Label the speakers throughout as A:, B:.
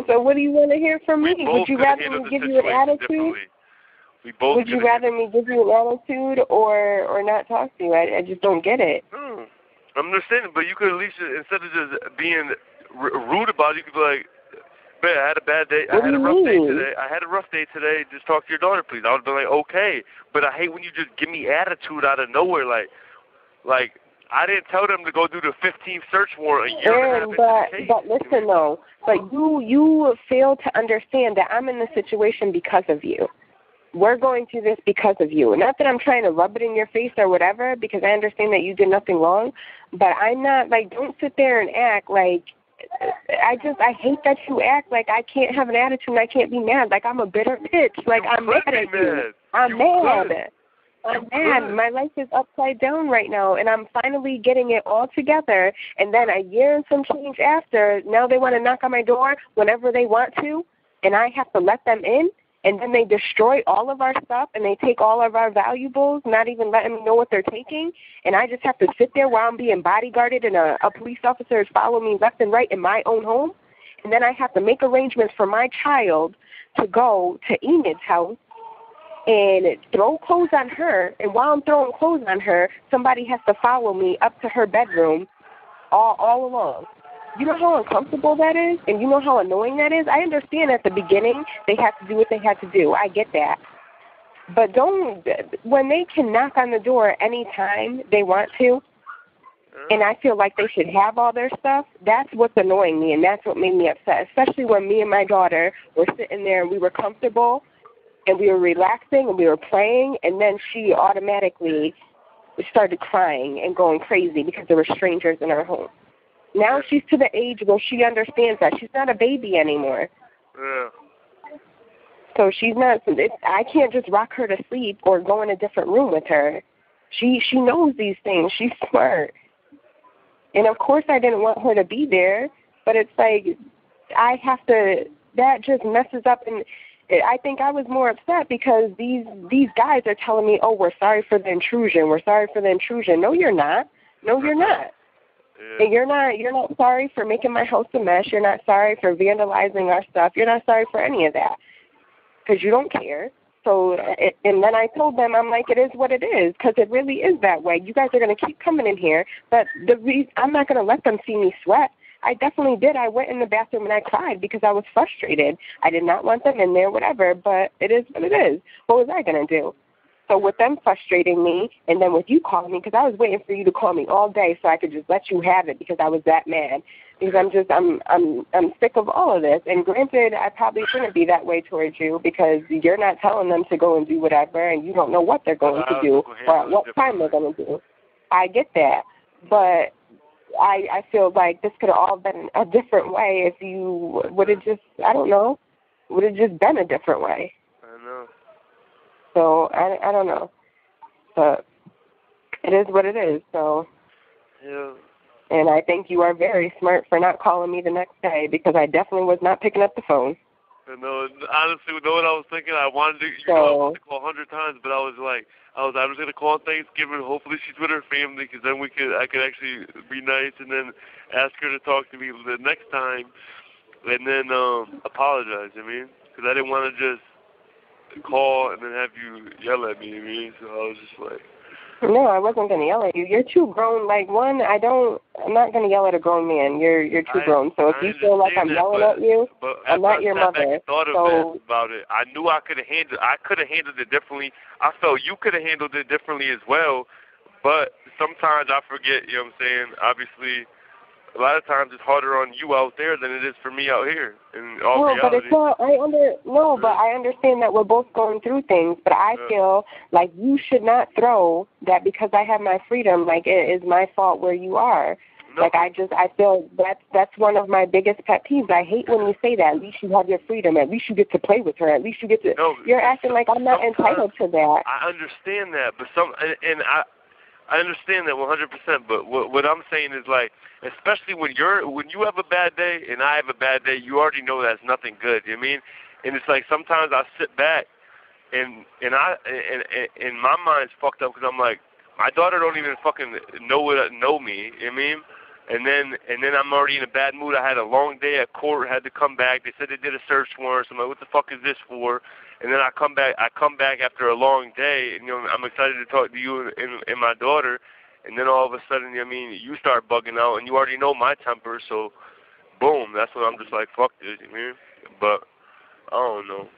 A: So what do you want to hear from me? Would you rather me give you an attitude?
B: We both
A: Would you rather me give you an attitude or not talk to you? I just don't get it.
B: I'm understanding, but you could at least, instead of just being rude about it, you could be like, man, I had a bad day. I had a rough day today. I had a rough day today. Just talk to your daughter, please. I would be like, okay. But I hate when you just give me attitude out of nowhere. Like I didn't tell them to go do the 15th search warrant a year and a half into the case.
A: But listen, though. But you fail to understand that I'm in this situation because of you. We're going through this because of you. Not that I'm trying to rub it in your face or whatever, because I understand that you did nothing wrong. But I'm not, like, don't sit there and act like, I hate that you act like I can't have an attitude and I can't be mad. Like I'm a bitter bitch. Like I'm mad at you. I'm mad. I'm mad. My life is upside down right now, and I'm finally getting it all together. And then a year and some change after, now they want to knock on my door whenever they want to, and I have to let them in. And then they destroy all of our stuff, and they take all of our valuables, not even letting me know what they're taking. And I just have to sit there while I'm being bodyguarded, and a police officer is following me left and right in my own home. And then I have to make arrangements for my child to go to Enid's house and throw clothes on her. And while I'm throwing clothes on her, somebody has to follow me up to her bedroom all along. You know how uncomfortable that is, and you know how annoying that is? I understand at the beginning they have to do what they had to do. I get that. But when they can knock on the door any time they want to, and I feel like they should have all their stuff, that's what's annoying me, and that's what made me upset, especially when me and my daughter were sitting there and we were comfortable and we were relaxing and we were playing, and then she automatically started crying and going crazy because there were strangers in our home. Now she's to the age where she understands that. She's not a baby anymore.
B: Yeah.
A: So she's not, I can't just rock her to sleep or go in a different room with her. She knows these things. She's smart. And of course I didn't want her to be there, but it's like I have to, that just messes up. And I think I was more upset because these guys are telling me, oh, we're sorry for the intrusion. We're sorry for the intrusion. No, you're not. No, you're not.
B: Yeah.
A: And you're not sorry for making my house a mess. You're not sorry for vandalizing our stuff. You're not sorry for any of that because you don't care. So, and then I told them, I'm like, it is what it is because it really is that way. You guys are going to keep coming in here, but I'm not going to let them see me sweat. I definitely did. I went in the bathroom and I cried because I was frustrated. I did not want them in there, whatever, but it is what it is. What was I going to do? So with them frustrating me, and then with you calling me, because I was waiting for you to call me all day so I could just let you have it because I was that mad. Because I'm sick of all of this. And granted, I probably shouldn't be that way towards you because you're not telling them to go and do whatever, and you don't know what they're going to do or at what time they're going to do. I get that, but I feel like this could have all been a different way if you would have just, I don't know, would have just been a different way.
B: I know.
A: So, I don't know. But it is what it is, so.
B: Yeah.
A: And I think you are very smart for not calling me the next day because I definitely was not picking up the phone.
B: No, honestly, you know what I was thinking? I wanted to, I wanted to call 100 times, but I was going to call on Thanksgiving. Hopefully she's with her family because then I could actually be nice and then ask her to talk to me the next time and then apologize, because I didn't want to just call and then have you yell at me, so I was just like...
A: No, I wasn't going to yell at you. You're too grown. Like, I'm not going to yell at a grown man. You're too grown. So if you feel like I'm yelling at you, I'm not your mother.
B: About it, I knew I could have handled it differently. I felt you could have handled it differently as well, but sometimes I forget, you know what I'm saying? Obviously, a lot of times it's harder on you out there than it is for me out here.
A: But it's not. But I understand that we're both going through things. But I feel like you should not throw that because I have my freedom. Like it is my fault where you are. No. Like I feel that's one of my biggest pet peeves. I hate when you say that. At least you have your freedom. At least you get to play with her. At least you get to. No, you're acting like I'm not entitled to that.
B: I understand that, but I understand that 100%, but what I'm saying is, like, especially when you have a bad day and I have a bad day, you already know that's nothing good, you know what I mean? And it's like sometimes I sit back and my mind's fucked up because I'm like, my daughter don't even fucking know me, you know what I mean? And then I'm already in a bad mood. I had a long day at court, had to come back. They said they did a search warrant. So I'm like, what the fuck is this for? And then I come back after a long day, and I'm excited to talk to you and my daughter. And then all of a sudden, you start bugging out, and you already know my temper, so boom, that's when I'm just like, fuck this, you mean? But I don't know.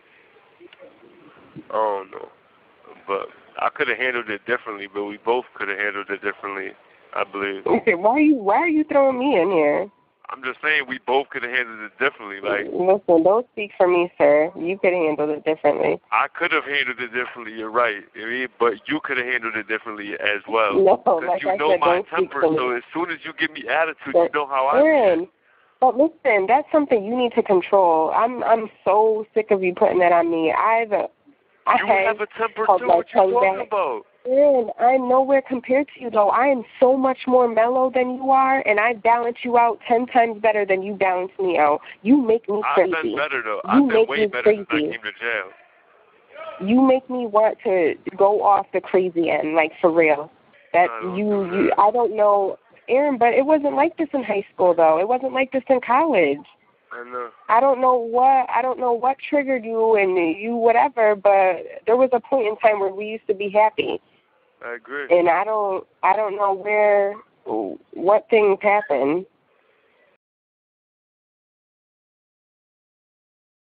B: But I could have handled it differently, but we both could have handled it differently, I believe.
A: Okay, why are you throwing me in here?
B: I'm just saying we both could have handled it differently. Like,
A: listen, don't speak for me, sir. You could have handled it differently.
B: I could have handled it differently. You're right. But you could have handled it differently as well.
A: No,
B: because
A: like
B: you
A: I
B: know
A: said,
B: my
A: don't
B: temper.
A: speak for
B: So
A: me.
B: as soon as you give me attitude, you know how I feel.
A: But listen, that's something you need to control. I'm so sick of you putting that on me. You have
B: a temper too. What you talking about?
A: Aaron, I'm nowhere compared to you, though. I am so much more mellow than you are, and I balance you out 10 times better than you balance me out. You make me crazy.
B: I've been better, though.
A: I've
B: been way better since I came to jail.
A: You make me want to go off the crazy end, like, for real. I don't know, Aaron, but it wasn't like this in high school, though. It wasn't like this in college.
B: I know.
A: I don't know what triggered you and you whatever, but there was a point in time where we used to be happy.
B: I agree.
A: And I don't know what things happened.